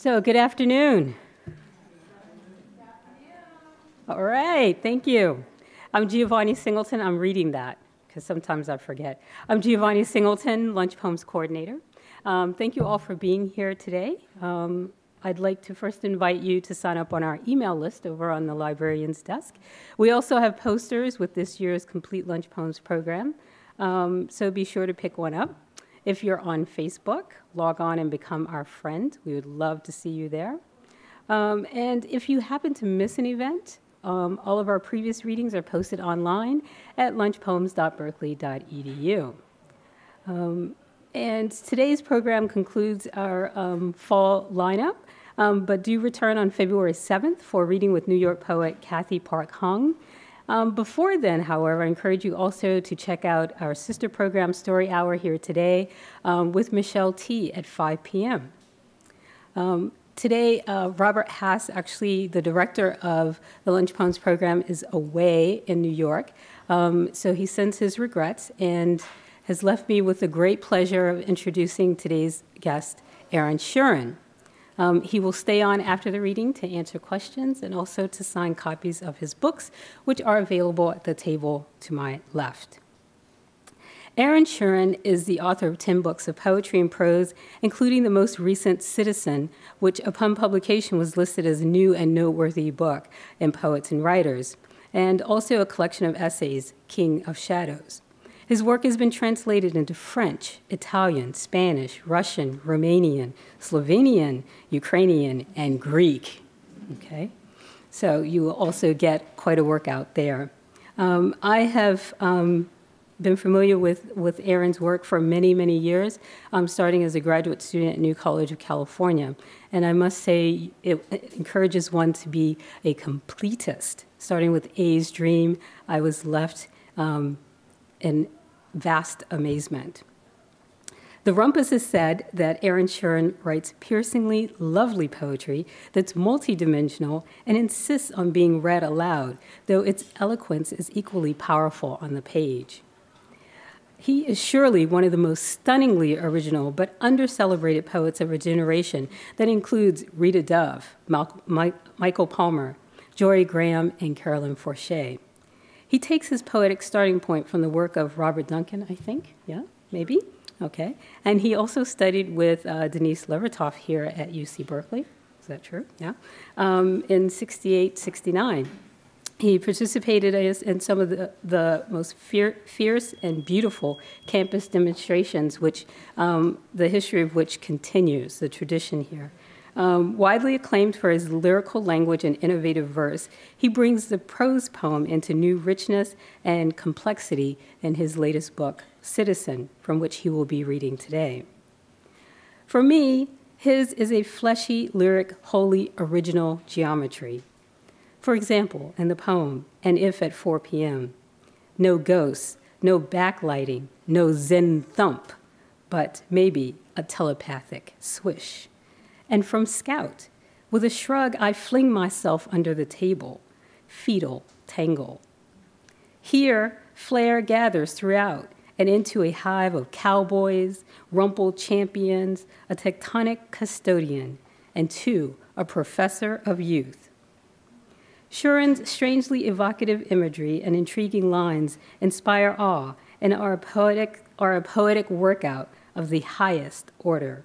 So, good afternoon. All right, thank you. I'm Giovanni Singleton. I'm reading that because sometimes I forget. I'm Giovanni Singleton, Lunch Poems Coordinator. Thank you all for being here today. I'd like to first invite you to sign up on our email list over on the librarian's desk. We also have posters with this year's Complete Lunch Poems program, so be sure to pick one up. If you're on Facebook, log on and become our friend. We would love to see you there. And if you happen to miss an event, all of our previous readings are posted online at lunchpoems.berkeley.edu. And today's program concludes our fall lineup, but do return on February 7th for reading with New York poet Kathy Park Hung. Before then, however, I encourage you also to check out our sister program, Story Hour, here today with Michelle T. at 5 p.m. Today, Robert Hass, actually the director of the Lunch Poems program, is away in New York. So he sends his regrets and has left me with the great pleasure of introducing today's guest, Aaron Shurin. He will stay on after the reading to answer questions and also to sign copies of his books, which are available at the table to my left. Aaron Shurin is the author of 10 books of poetry and prose, including the most recent Citizen, which upon publication was listed as a new and noteworthy book in Poets and Writers, and also a collection of essays, King of Shadows. His work has been translated into French, Italian, Spanish, Russian, Romanian, Slovenian, Ukrainian, and Greek. Okay? So you will also get quite a workout there. I have been familiar with Aaron's work for many, many years, starting as a graduate student at New College of California. And I must say, it encourages one to be a completist. Starting with A's Dream, I was left in vast amazement. The Rumpus has said that Aaron Shurin writes piercingly lovely poetry that's multidimensional and insists on being read aloud, though its eloquence is equally powerful on the page. He is surely one of the most stunningly original but under-celebrated poets of a generation that includes Rita Dove, Michael Palmer, Jory Graham, and Carolyn Forche. He takes his poetic starting point from the work of Robert Duncan, I think. Yeah, maybe? Okay. And he also studied with Denise Levertov here at UC Berkeley. Is that true? Yeah. In 68, 69. He participated in some of the most fierce and beautiful campus demonstrations, which the history of which continues, the tradition here. Widely acclaimed for his lyrical language and innovative verse, he brings the prose poem into new richness and complexity in his latest book, Citizen, from which he will be reading today. For me, his is a fleshy, lyric, wholly original geometry. For example, in the poem, And If at 4 p.m., no ghosts, no backlighting, no zen thump, but maybe a telepathic swish. And from Scout, with a shrug, I fling myself under the table, fetal tangle. Here, flair gathers throughout and into a hive of cowboys, rumpled champions, a tectonic custodian, and two, a professor of youth. Shurin's strangely evocative imagery and intriguing lines inspire awe and are a poetic workout of the highest order.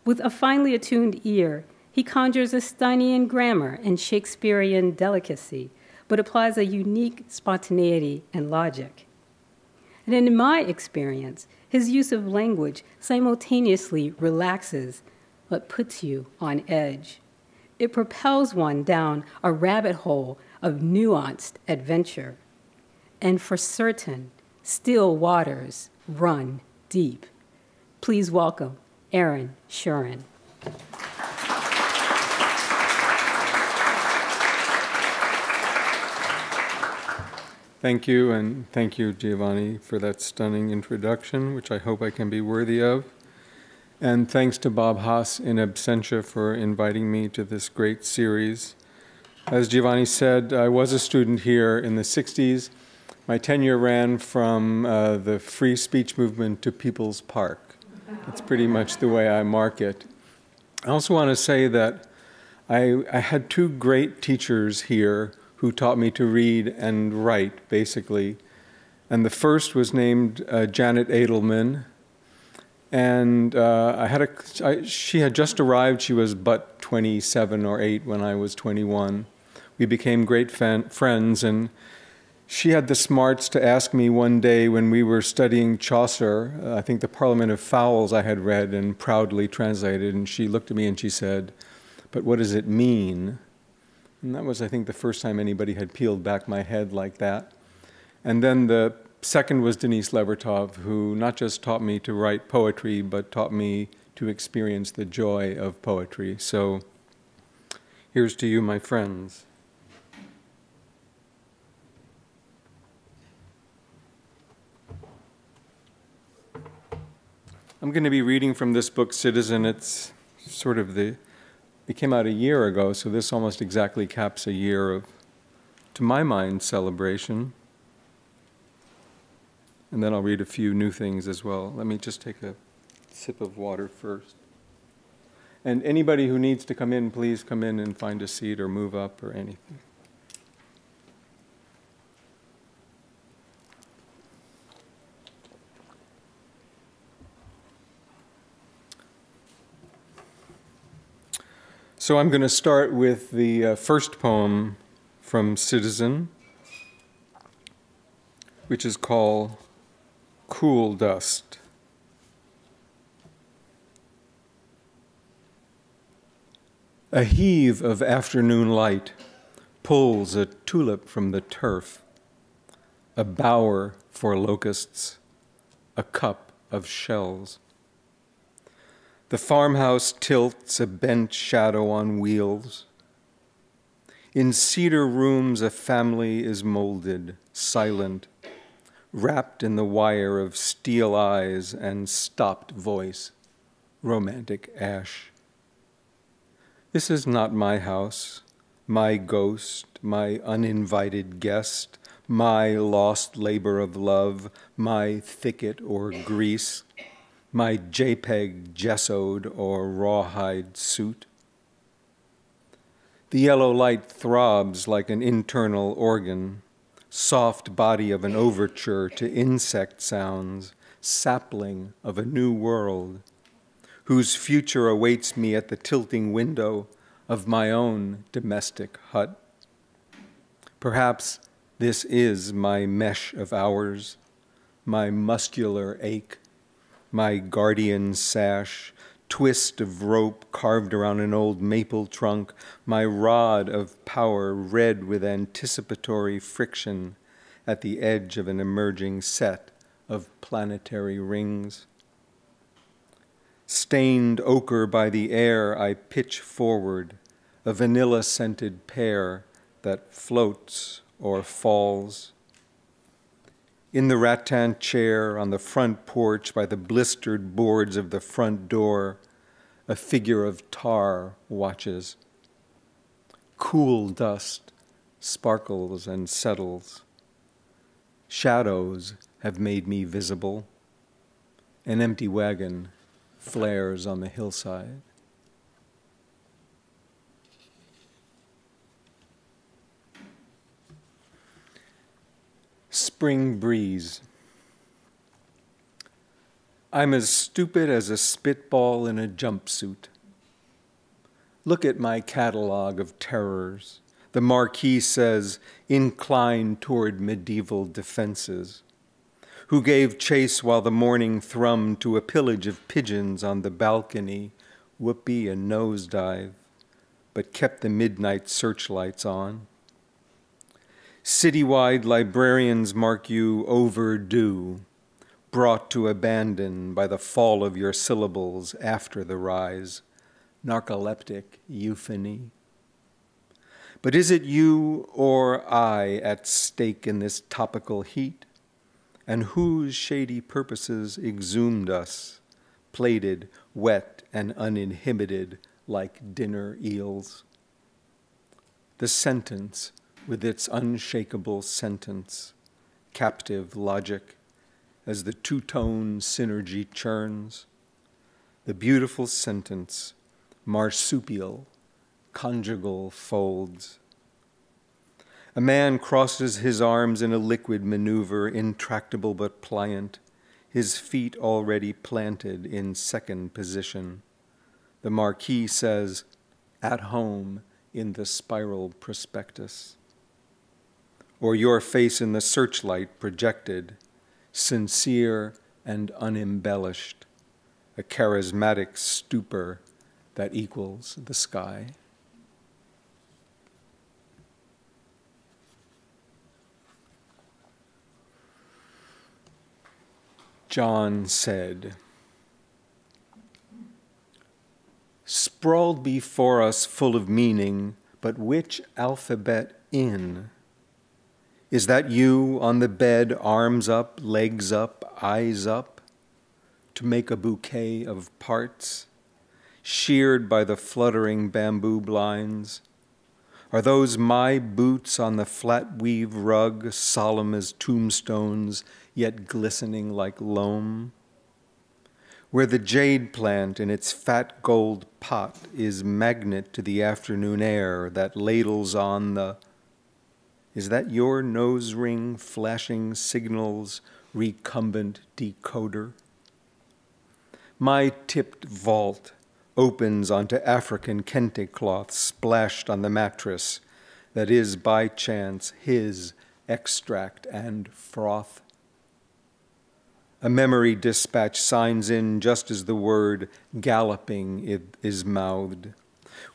With a finely attuned ear, he conjures a Steinian grammar and Shakespearean delicacy, but applies a unique spontaneity and logic. And in my experience, his use of language simultaneously relaxes but puts you on edge. It propels one down a rabbit hole of nuanced adventure. And for certain, still waters run deep. Please welcome Aaron Shurin. Thank you, and thank you, Giovanni, for that stunning introduction, which I hope I can be worthy of. And thanks to Bob Haas in absentia for inviting me to this great series. As Giovanni said, I was a student here in the 60s. My tenure ran from the free speech movement to People's Park. That's pretty much the way I mark it. I also want to say that I had two great teachers here who taught me to read and write, basically. And the first was named Janet Edelman. And she had just arrived. She was but 27 or 8 when I was 21. We became great friends, and she had the smarts to ask me one day when we were studying Chaucer, I think the Parliament of Fowls I had read and proudly translated, and she looked at me and she said, "But what does it mean?" And that was, I think, the first time anybody had peeled back my head like that. And then the second was Denise Levertov, who not just taught me to write poetry, but taught me to experience the joy of poetry. So here's to you, my friends. I'm going to be reading from this book, Citizen. It's sort of it came out a year ago, so this almost exactly caps a year of, to my mind, celebration. And then I'll read a few new things as well. Let me just take a sip of water first. And anybody who needs to come in, please come in and find a seat or move up or anything. So I'm going to start with the first poem from Citizen, which is called Cool Dust. A heave of afternoon light pulls a tulip from the turf, a bower for locusts, a cup of shells. The farmhouse tilts a bent shadow on wheels. In cedar rooms a family is molded, silent, wrapped in the wire of steel eyes and stopped voice, romantic ash. This is not my house, my ghost, my uninvited guest, my lost labor of love, my thicket or grease, my JPEG gessoed or rawhide suit. The yellow light throbs like an internal organ, soft body of an overture to insect sounds, sapling of a new world, whose future awaits me at the tilting window of my own domestic hut. Perhaps this is my mesh of hours, my muscular ache, my guardian sash, twist of rope carved around an old maple trunk, my rod of power red with anticipatory friction at the edge of an emerging set of planetary rings. Stained ochre by the air, I pitch forward, a vanilla-scented pear that floats or falls. In the rattan chair on the front porch by the blistered boards of the front door, a figure of tar watches. Cool dust sparkles and settles. Shadows have made me visible. An empty wagon flares on the hillside. Spring breeze. I'm as stupid as a spitball in a jumpsuit. Look at my catalog of terrors. The marquee says, incline toward medieval defenses. Who gave chase while the morning thrummed to a pillage of pigeons on the balcony, whoopee and nosedive, but kept the midnight searchlights on. Citywide librarians mark you overdue, brought to abandon by the fall of your syllables after the rise, narcoleptic euphony. But is it you or I at stake in this topical heat? And whose shady purposes exhumed us, plated, wet, and uninhibited like dinner eels? The sentence with its unshakable sentence, captive logic, as the two-tone synergy churns, the beautiful sentence marsupial, conjugal folds. A man crosses his arms in a liquid maneuver, intractable but pliant, his feet already planted in second position. The marquee says, "At home," in the spiral prospectus. Or your face in the searchlight projected, sincere and unembellished, a charismatic stupor that equals the sky. John said, "Sprawled before us full of meaning, but which alphabet in? Is that you on the bed, arms up, legs up, eyes up, to make a bouquet of parts, sheared by the fluttering bamboo blinds? Are those my boots on the flat weave rug, solemn as tombstones, yet glistening like loam? Where the jade plant in its fat gold pot is magnet to the afternoon air that ladles on the... Is that your nose ring flashing signals recumbent decoder? My tipped vault opens onto African kente cloth splashed on the mattress that is by chance his extract and froth. A memory dispatch signs in just as the word galloping is mouthed,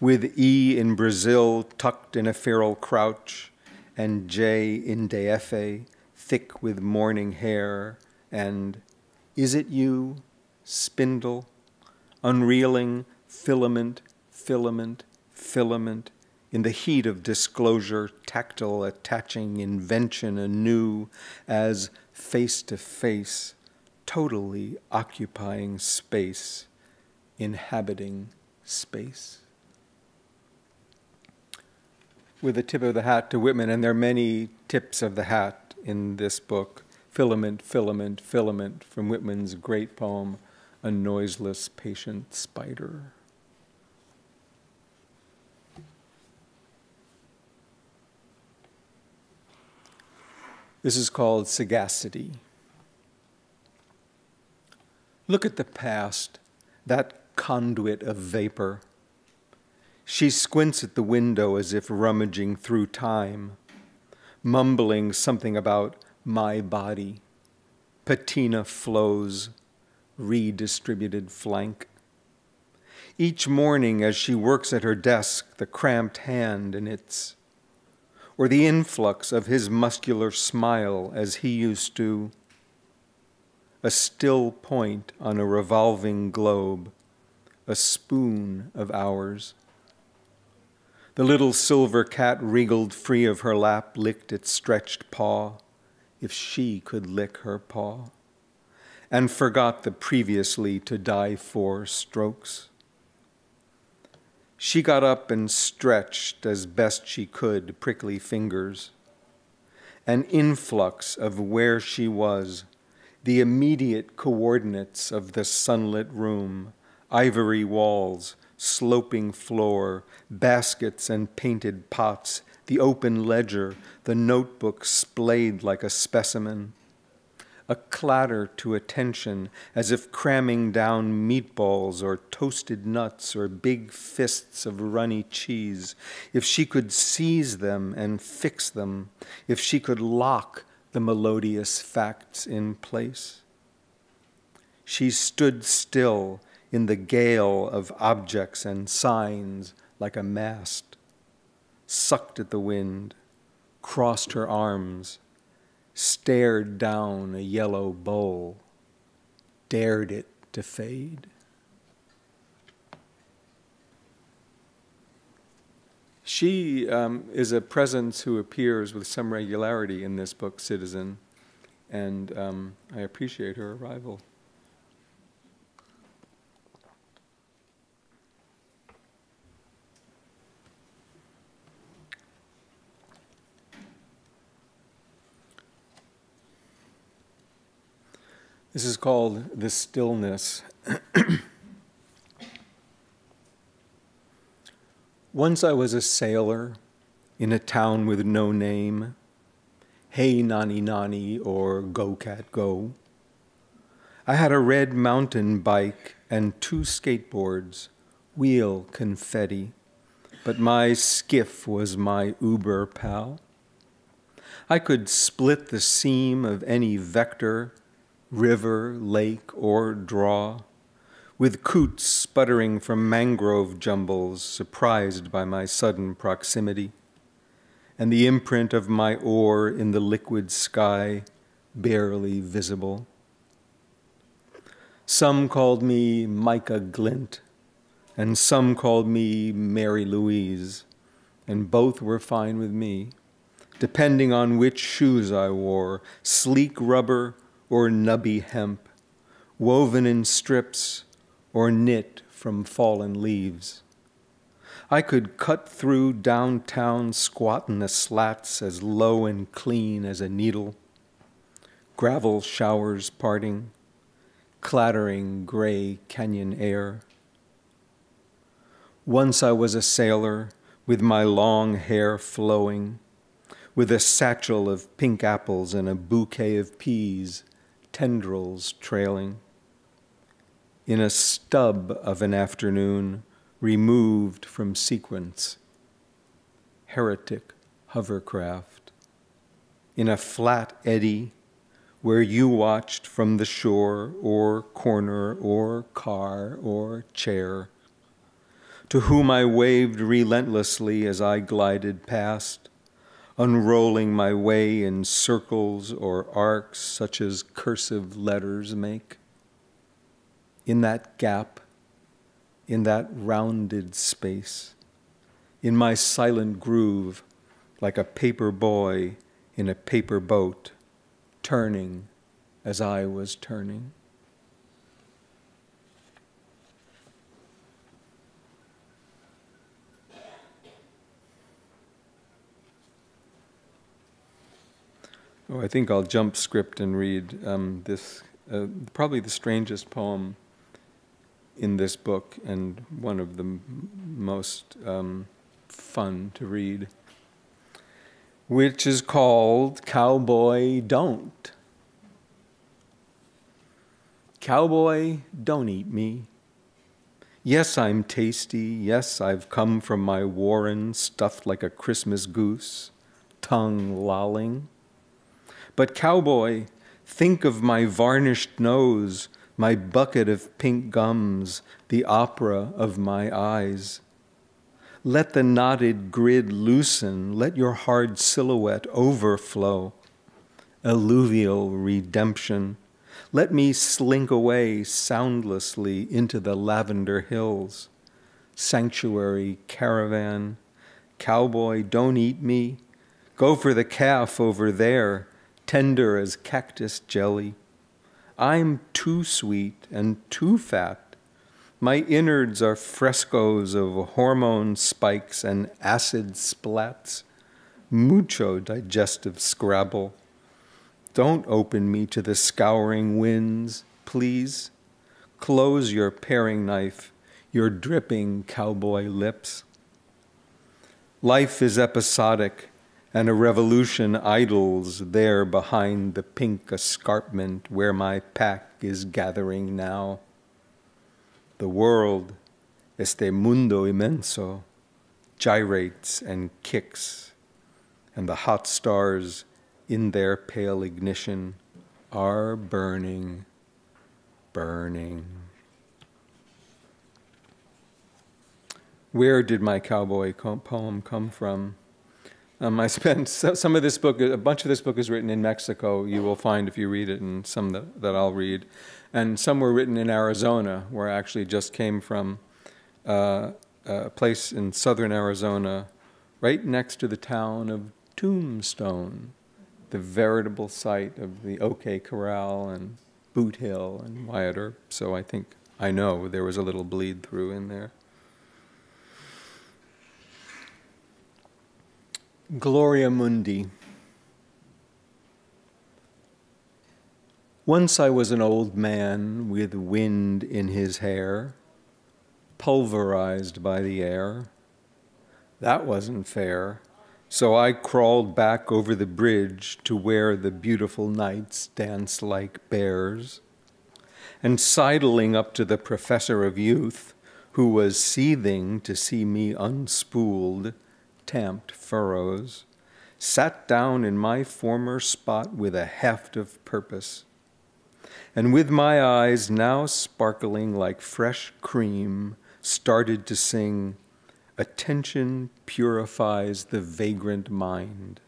with E in Brazil tucked in a feral crouch, and J in DF, thick with morning hair, and is it you, spindle, unreeling filament, filament, filament, in the heat of disclosure, tactile attaching invention anew as face to face, totally occupying space, inhabiting space. With a tip of the hat to Whitman, and there are many tips of the hat in this book, filament, filament, filament, from Whitman's great poem, A Noiseless Patient Spider. This is called Sagacity. Look at the past, that conduit of vapor. She squints at the window as if rummaging through time, mumbling something about my body, patina flows, redistributed flank. Each morning as she works at her desk, the cramped hand in its, or the influx of his muscular smile as he used to, a still point on a revolving globe, a spoon of hours. The little silver cat wriggled free of her lap, licked its stretched paw, if she could lick her paw, and forgot the previously to die for strokes. She got up and stretched as best she could, prickly fingers. An influx of where she was, the immediate coordinates of the sunlit room, ivory walls, sloping floor, baskets and painted pots, the open ledger, the notebook splayed like a specimen. A clatter to attention as if cramming down meatballs or toasted nuts or big fists of runny cheese. If she could seize them and fix them, if she could lock the melodious facts in place. She stood still in the gale of objects and signs like a mast, sucked at the wind, crossed her arms, stared down a yellow bowl, dared it to fade. She is a presence who appears with some regularity in this book, Citizen, and I appreciate her arrival. This is called The Stillness. Once I was a sailor in a town with no name. Hey Nani Nani or Go Cat Go. I had a red mountain bike and 2 skateboards, wheel confetti, but my skiff was my Uber pal. I could split the seam of any vector, river, lake, or draw, with coots sputtering from mangrove jumbles, surprised by my sudden proximity, and the imprint of my oar in the liquid sky, barely visible. Some called me Micah Glint, and some called me Mary Louise, and both were fine with me, depending on which shoes I wore, sleek rubber or nubby hemp, woven in strips or knit from fallen leaves. I could cut through downtown squat in the slats as low and clean as a needle, gravel showers parting, clattering gray canyon air. Once I was a sailor with my long hair flowing, with a satchel of pink apples and a bouquet of peas, tendrils trailing. In a stub of an afternoon, removed from sequence, heretic hovercraft, in a flat eddy where you watched from the shore or corner or car or chair, to whom I waved relentlessly as I glided past, unrolling my way in circles or arcs such as cursive letters make. In that gap, in that rounded space, in my silent groove, like a paper boy in a paper boat, turning as I was turning. Oh, I think I'll jump script and read this, probably the strangest poem in this book and one of the most fun to read, which is called Cowboy Don't. Cowboy, don't eat me. Yes, I'm tasty. Yes, I've come from my warren stuffed like a Christmas goose, tongue lolling. But cowboy, think of my varnished nose, my bucket of pink gums, the opera of my eyes. Let the knotted grid loosen, let your hard silhouette overflow. Alluvial redemption, let me slink away soundlessly into the lavender hills. Sanctuary caravan, cowboy, don't eat me. Go for the calf over there, tender as cactus jelly. I'm too sweet and too fat. My innards are frescoes of hormone spikes and acid splats. Mucho digestive scrabble. Don't open me to the scouring winds, please. Close your paring knife, your dripping cowboy lips. Life is episodic, and a revolution idles there behind the pink escarpment where my pack is gathering now. The world, este mundo inmenso, gyrates and kicks, and the hot stars in their pale ignition are burning, burning. Where did my cowboy poem come from? I spent some of this book, a bunch of this book is written in Mexico, you will find if you read it, and some that I'll read. And some were written in Arizona, where I actually just came from a place in southern Arizona, right next to the town of Tombstone, the veritable site of the OK Corral and Boot Hill and Wyatt Earp. So I think I know there was a little bleed through in there. Gloria Mundi. Once I was an old man with wind in his hair, pulverized by the air. That wasn't fair. So I crawled back over the bridge to where the beautiful knights dance like bears. And sidling up to the professor of youth, who was seething to see me unspooled, tamped furrows, sat down in my former spot with a heft of purpose. And with my eyes now sparkling like fresh cream, started to sing, "Attention purifies the vagrant mind,"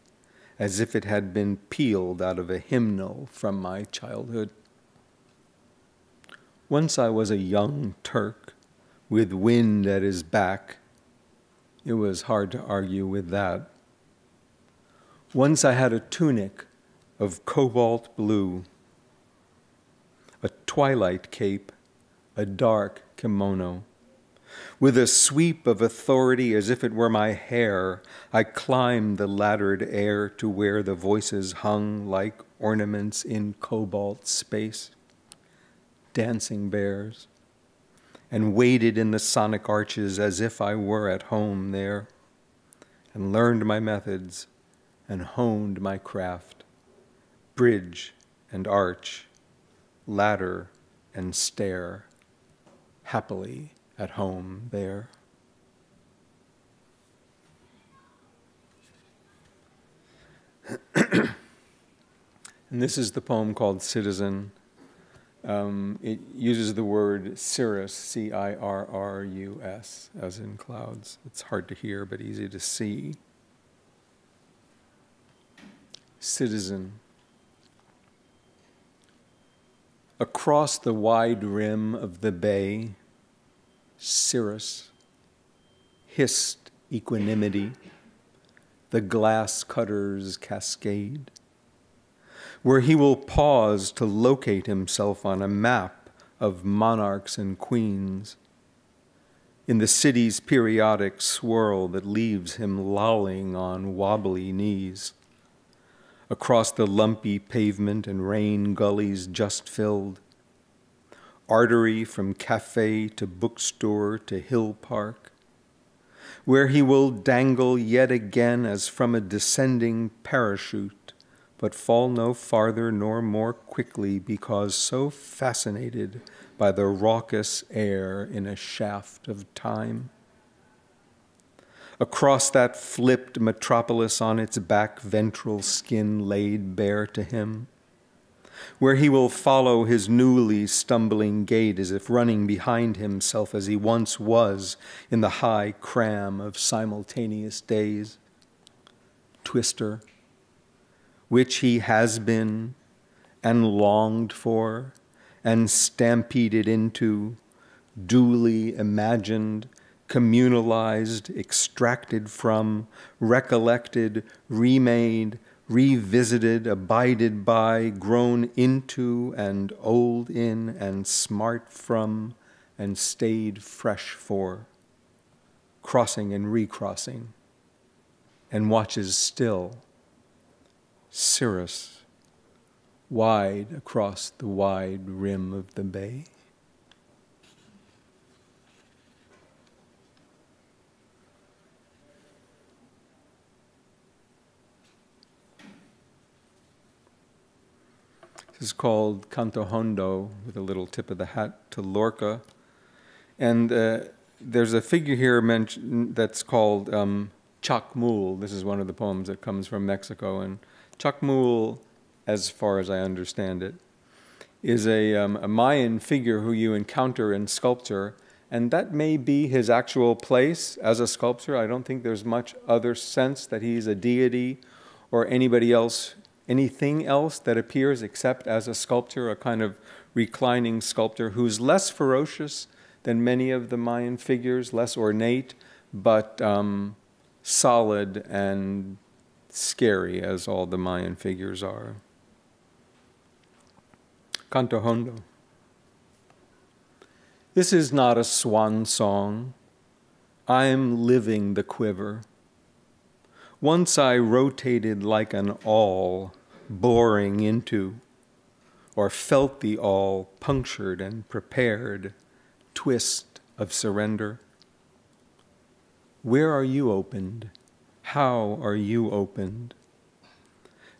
as if it had been peeled out of a hymnal from my childhood. Once I was a young Turk with wind at his back. It was hard to argue with that. Once I had a tunic of cobalt blue, a twilight cape, a dark kimono. With a sweep of authority as if it were my hair, I climbed the laddered air to where the voices hung like ornaments in cobalt space, dancing bears, and waited in the sonic arches as if I were at home there, and learned my methods and honed my craft, bridge and arch, ladder and stair, happily at home there. And this is the poem called Citizen. It uses the word cirrus, C-I-R-R-U-S, as in clouds. It's hard to hear, but easy to see. Citizen. Across the wide rim of the bay, cirrus, hissed equanimity, the glass cutter's cascade, where he will pause to locate himself on a map of monarchs and queens, in the city's periodic swirl that leaves him lolling on wobbly knees, across the lumpy pavement and rain gullies just filled, artery from cafe to bookstore to hill park, where he will dangle yet again as from a descending parachute, but fall no farther nor more quickly because so fascinated by the raucous air in a shaft of time. Across that flipped metropolis on its back ventral skin laid bare to him, where he will follow his newly stumbling gait as if running behind himself as he once was in the high cram of simultaneous days. Twister, which he has been and longed for and stampeded into, duly imagined, communalized, extracted from, recollected, remade, revisited, abided by, grown into and old in and smart from and stayed fresh for, crossing and recrossing, and watches still, cirrus, wide across the wide rim of the bay. This is called Canto Hondo, with a little tip of the hat to Lorca. And there's a figure here mentioned that's called Chacmul. This is one of the poems that comes from Mexico. And Chacmul, as far as I understand it, is a Mayan figure who you encounter in sculpture. And that may be his actual place as a sculptor. I don't think there's much other sense that he's a deity or anybody else, anything else that appears except as a sculptor, a kind of reclining sculptor who's less ferocious than many of the Mayan figures, less ornate, but solid and scary as all the Mayan figures are. Canto Hondo. This is not a swan song. I'm living the quiver. Once I rotated like an awl, boring into, or felt the awl punctured and prepared, twist of surrender. Where are you opened? How are you opened?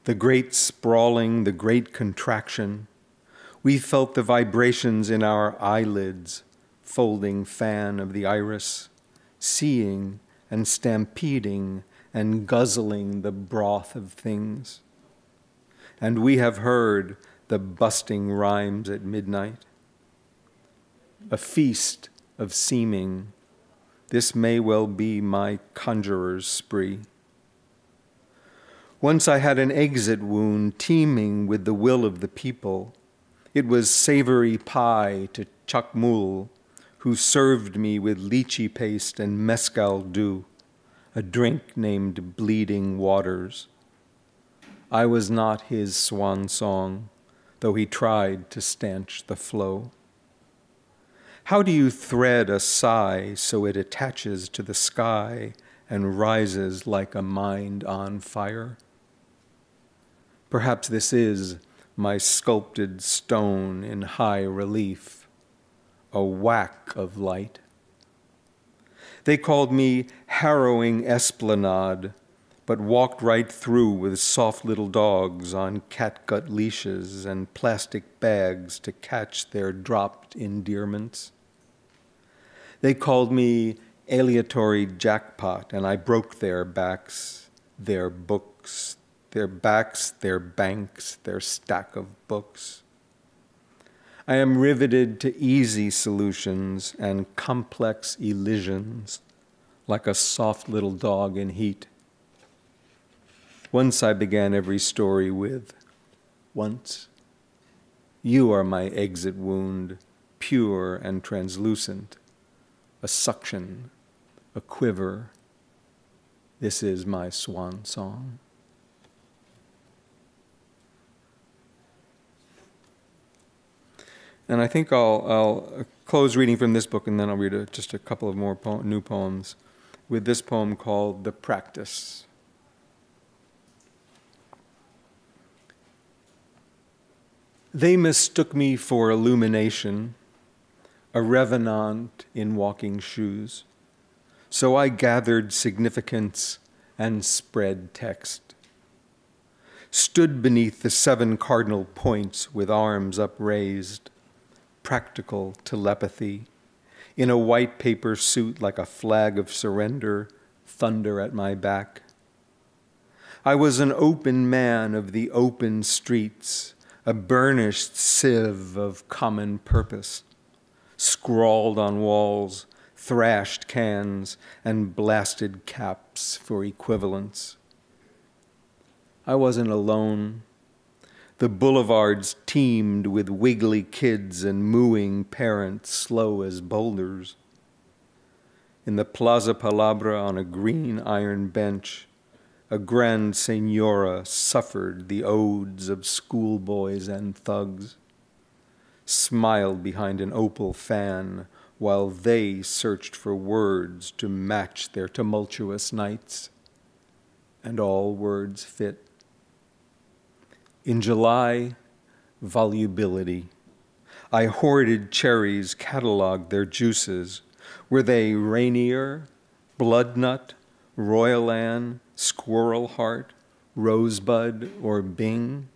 The great sprawling, the great contraction. We felt the vibrations in our eyelids, folding fan of the iris, seeing and stampeding and guzzling the broth of things. And we have heard the busting rhymes at midnight. A feast of seeming. This may well be my conjurer's spree. Once I had an exit wound teeming with the will of the people. It was savory pie to Chakmul, who served me with lychee paste and mezcal dew, a drink named Bleeding Waters. I was not his swan song, though he tried to stanch the flow. How do you thread a sigh so it attaches to the sky and rises like a mind on fire? Perhaps this is my sculpted stone in high relief, a whack of light. They called me harrowing esplanade, but walked right through with soft little dogs on catgut leashes and plastic bags to catch their dropped endearments. They called me aleatory jackpot, and I broke their backs, their books, their backs, their banks, their stack of books. I am riveted to easy solutions and complex elisions, like a soft little dog in heat. Once I began every story with, once. You are my exit wound, pure and translucent, a suction, a quiver. This is my swan song. And I think I'll close reading from this book, and then I'll read just a couple of more new poems with this poem called The Practice. They mistook me for illumination, a revenant in walking shoes. So I gathered significance and spread text. Stood beneath the 7 cardinal points with arms upraised, practical telepathy, in a white paper suit like a flag of surrender, thunder at my back. I was an open man of the open streets, a burnished sieve of common purpose, scrawled on walls, thrashed cans, and blasted caps for equivalence. I wasn't alone. The boulevards teemed with wiggly kids and mooing parents slow as boulders. In the Plaza Palabra on a green iron bench, a grand senora suffered the odes of schoolboys and thugs, smiled behind an opal fan while they searched for words to match their tumultuous nights, and all words fit. In July, volubility. I hoarded cherries, cataloged their juices. Were they Rainier, Bloodnut, Royal Anne, Squirrel Heart, Rosebud, or Bing?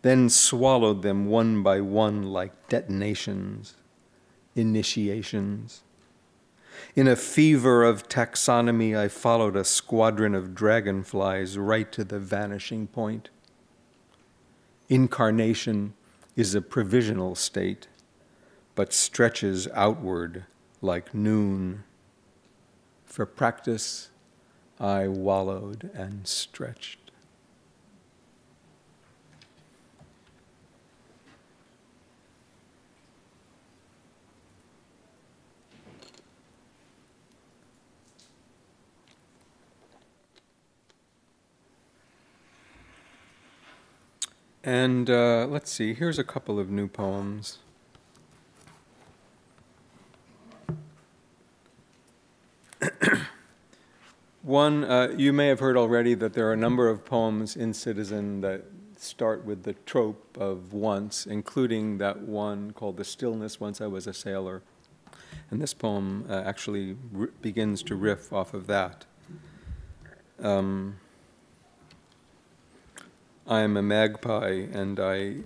Then swallowed them one by one like detonations, initiations. In a fever of taxonomy, I followed a squadron of dragonflies right to the vanishing point. Incarnation is a provisional state, but stretches outward like noon. For practice, I wallowed and stretched. And let's see, here's a couple of new poems. One, you may have heard already that there are a number of poems in Citizen that start with the trope of once, including that one called The Stillness, Once I Was a Sailor. And this poem actually begins to riff off of that. I am a magpie, and I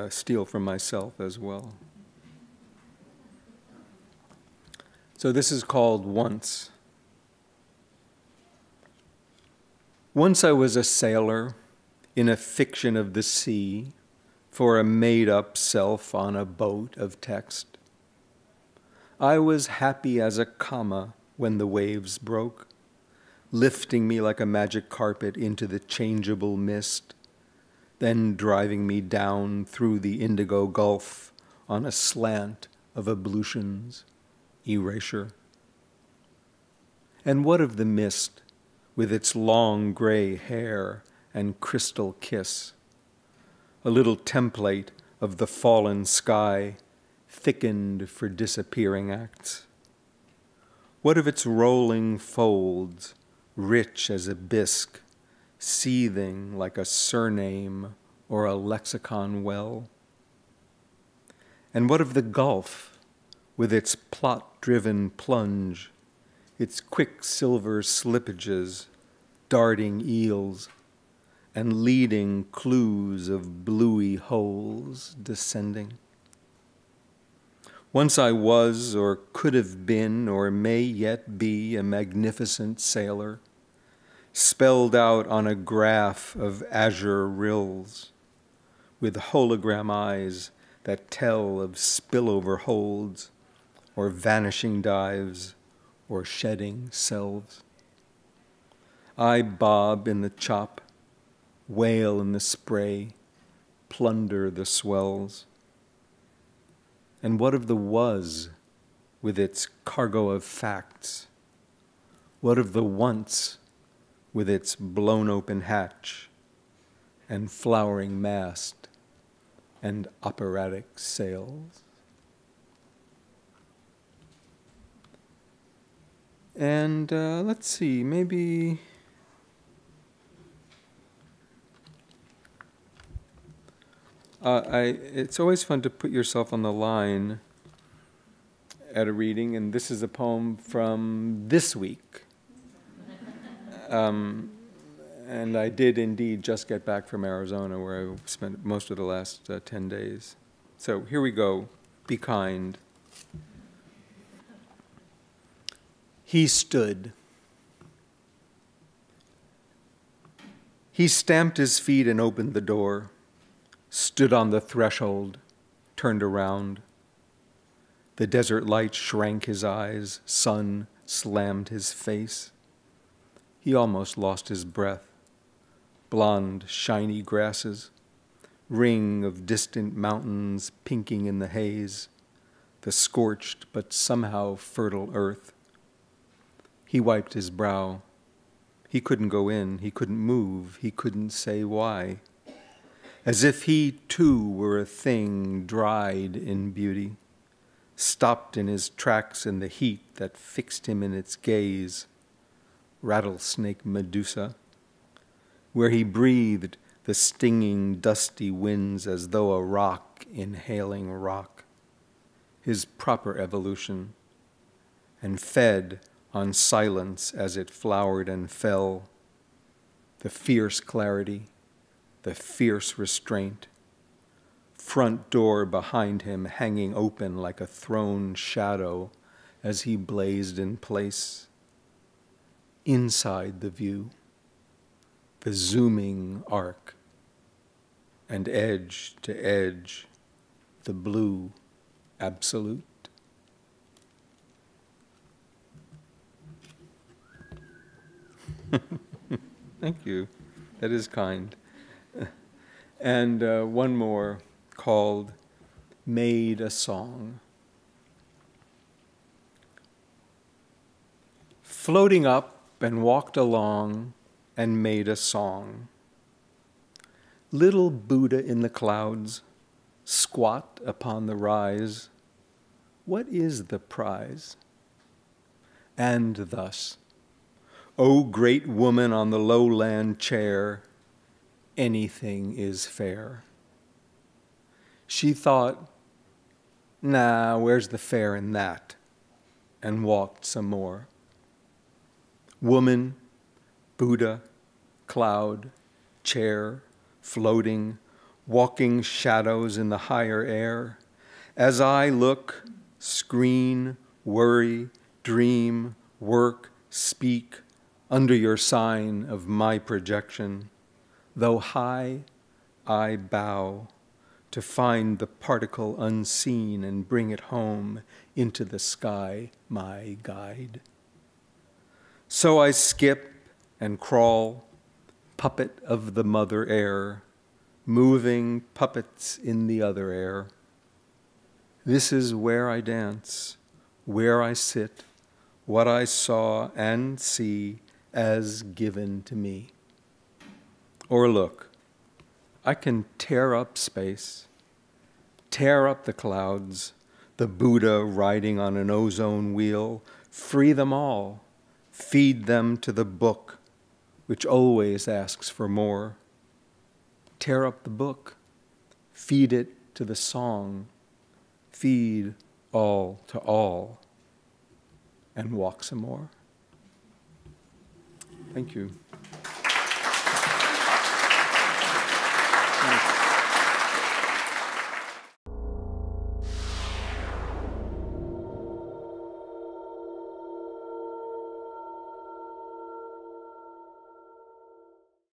steal from myself as well. So this is called Once. Once I was a sailor in a fiction of the sea for a made-up self on a boat of text. I was happy as a comma when the waves broke, lifting me like a magic carpet into the changeable mist, then driving me down through the indigo gulf on a slant of ablutions, erasure. And what of the mist with its long gray hair and crystal kiss, a little template of the fallen sky thickened for disappearing acts? What of its rolling folds, rich as a bisque, seething like a surname or a lexicon well? And what of the gulf with its plot-driven plunge, its quicksilver slippages, darting eels, and leading clues of bluey holes descending? Once I was, or could have been, or may yet be a magnificent sailor, spelled out on a graph of azure rills, with hologram eyes that tell of spillover holds, or vanishing dives, or shedding selves. I bob in the chop, wail in the spray, plunder the swells. And what of the was with its cargo of facts? What of the once with its blown open hatch and flowering mast and operatic sails? And let's see, maybe it's always fun to put yourself on the line at a reading, and this is a poem from this week. And I did indeed just get back from Arizona, where I spent most of the last 10 days. So here we go. Be kind. He stood. He stamped his feet and opened the door, stood on the threshold, turned around. The desert light shrank his eyes, sun slammed his face. He almost lost his breath. Blonde, shiny grasses, ring of distant mountains pinking in the haze, the scorched but somehow fertile earth. He wiped his brow. He couldn't go in, he couldn't move, he couldn't say why. As if he too were a thing dried in beauty, stopped in his tracks in the heat that fixed him in its gaze, rattlesnake Medusa, where he breathed the stinging, dusty winds as though a rock inhaling rock, his proper evolution, and fed on silence as it flowered and fell, the fierce clarity, the fierce restraint, front door behind him hanging open like a thrown shadow as he blazed in place. Inside the view, the zooming arc, and edge to edge, the blue absolute. Thank you. That is kind. And one more called Made a Song. Floating up and walked along and made a song. Little Buddha in the clouds, squat upon the rise. What is the prize? And thus, O great woman on the lowland chair, anything is fair. She thought, Nah, where's the fair in that? And walked some more. Woman, Buddha, cloud, chair, floating, walking shadows in the higher air. As I look, screen, worry, dream, work, speak, under your sign of my projection. Though high, I bow to find the particle unseen and bring it home into the sky, my guide. So I skip and crawl, puppet of the mother air, moving puppets in the other air. This is where I dance, where I sit, what I saw and see as given to me. Or look, I can tear up space, tear up the clouds, the Buddha riding on an ozone wheel, free them all, feed them to the book, which always asks for more. Tear up the book, feed it to the song, feed all to all, and walk some more. Thank you.